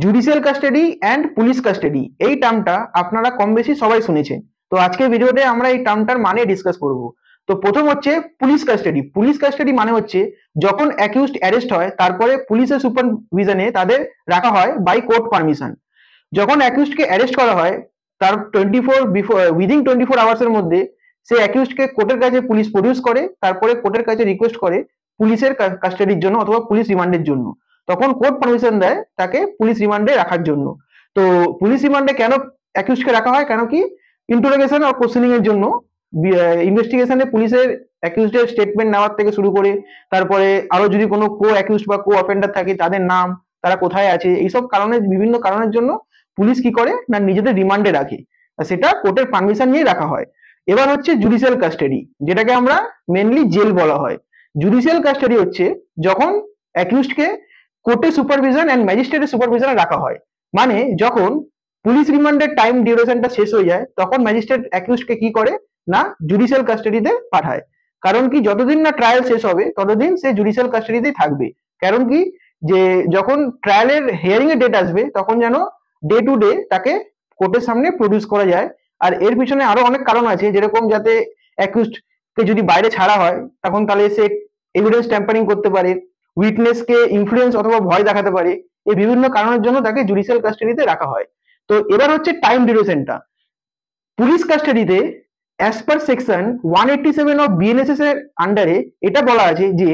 Judicial custody and police custody এই টার্মটা আপনারা কম বেশি সবাই শুনেছেন। তো আজকের ভিডিওতে আমরা এই টার্মটার মানে ডিসকাস করব। তো প্রথম হচ্ছে পুলিশ কাস্টাডি। পুলিশ কাস্টাডি মানে হচ্ছে যখন অ্যাকিউজড অ্যারেস্ট হয় তারপরে পুলিশের সুপারভিশনে তাদের রাখা হয় বাই কোর্ট পারমিশন। যখন অ্যাকিউজডকে অ্যারেস্ট করা হয় তার 24 আওয়ার্সের মধ্যে সে অ্যাকিউজডকে কোর্টের কাছে পুলিশ প্রডিউস করে, তারপরে কোর্টের কাছে রিকোয়েস্ট করে পুলিশের কাস্টাডির জন্য অথবা পুলিশ রিমান্ডের জন্য। তখন কোর্ট পারমিশন দেয় তাকে পুলিশ রিমান্ডে রাখার জন্য। তো পুলিশ রিমান্ডে কেন অ্যাকিউজকে রাখা হয়, কেন কি ইন্টারোগেশন আর কোশ্চেনিং এর জন্য। ইনভেস্টিগেশনে পুলিশের অ্যাকিউজডের স্টেটমেন্ট নেওয়ার থেকে শুরু করে তারপরে আরো যদি কোনো কো অ্যাকিউজড বা কো অফেন্ডার থাকে তাদের নাম, তারা কোথায় আছে, এইসব কারণে বিভিন্ন কারণের জন্য পুলিশ কি করে না নিজেদের রিমান্ডে রাখে, আর সেটা কোর্টের পারমিশন নিয়ে রাখা হয়। এবার হচ্ছে জুডিশিয়াল কাস্টাডি, যেটাকে আমরা মেনলি জেল বলা হয়। জুডিশিয়াল কাস্টাডি হচ্ছে যখন অ্যাকিউজডকে কোর্টের সুপারভিশন এন্ড ম্যাজিস্ট্রেটের সুপারভিশনে রাখা হয়। মানে যখন পুলিশ রিমান্ডের টাইম ডিউরেশনটা শেষ হয়ে যায় তখন ম্যাজিস্ট্রেট অ্যাকিউজডকে কি করে না জুডিশিয়াল কাস্টাডিতে পাঠায়। কারণ কি যতদিন না ট্রায়াল শেষ হবে ততদিন সে জুডিশিয়াল কাস্টাডিতেই থাকবে। কারণ কি যে যখন ট্রায়ালের হিয়ারিং এর ডেট আসবে তখন যেন ডে টু ডে তাকে কোর্টের সামনে প্রডিউস করা যায়। আর এর পিছনে আরো অনেক কারণ আছে, যেরকম যাতে অ্যাকিউজড কে যদি বাইরে ছাড়া হয় তখন তাহলে সে এভিডেন্স ট্যাম্পারিং করতে পারে, উইটনেস কে ইনফ্লুয়েন্স অথবা ভয় দেখাতে পারে। এই বিভিন্ন কারণের জন্য তাকে জুডিশিয়াল কাস্টাডিতে রাখা হয়। তো এবার হচ্ছে টাইম ডিউরেশনটা। পুলিশ কাস্টাডিতে as per section 187 of BNSS এর আন্ডারে এটা বলা আছে যে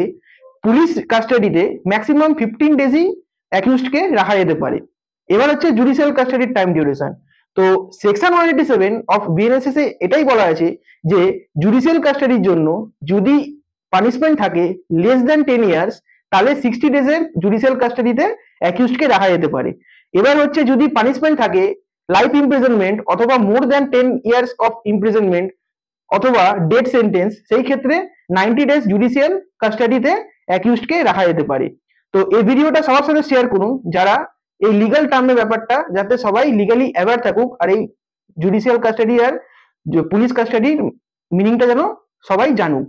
পুলিশ কাস্টাডিতে ম্যাক্সিমাম 15 ডেজই অ্যাকিউজডকে রাখা যেতে পারে। এবার হচ্ছে জুডিশিয়াল কাস্টাডির টাইম ডিউরেশন। তো সেকশন 187 অফ বিএনএসএস এ এটাই বলা আছে যে জুডিশিয়াল কাস্টাডির জন্য যদি পানিশমেন্ট থাকে লেস দ্যান 10 ইয়ার্স তাহলে 60 ডেজের জুডিশিয়াল কাস্টাডিতে অ্যাকিউজডকে রাখা যেতে পারে। এবার হচ্ছে যদি পানিশমেন্ট থাকে লাইফ ইমপ্রিজনমেন্ট অথবা more than 10 years of imprisonment অথবা ডেথ সেন্টেন্স, সেই ক্ষেত্রে 90 ডেজ জুডিশিয়াল কাস্টাডিতে অ্যাকিউজডকে রাখা যেতে পারে। তো এই ভিডিওটা সবার সাথে শেয়ার করুন যারা এই লিগ্যাল টার্মের ব্যাপারটা, যাতে সবাই লিগালি অ্যাওয়্যার থাকুক আর এই জুডিশিয়াল কাস্টাডি আর পুলিশ কাস্টাডির মিনিংটা যেন সবাই জানুক।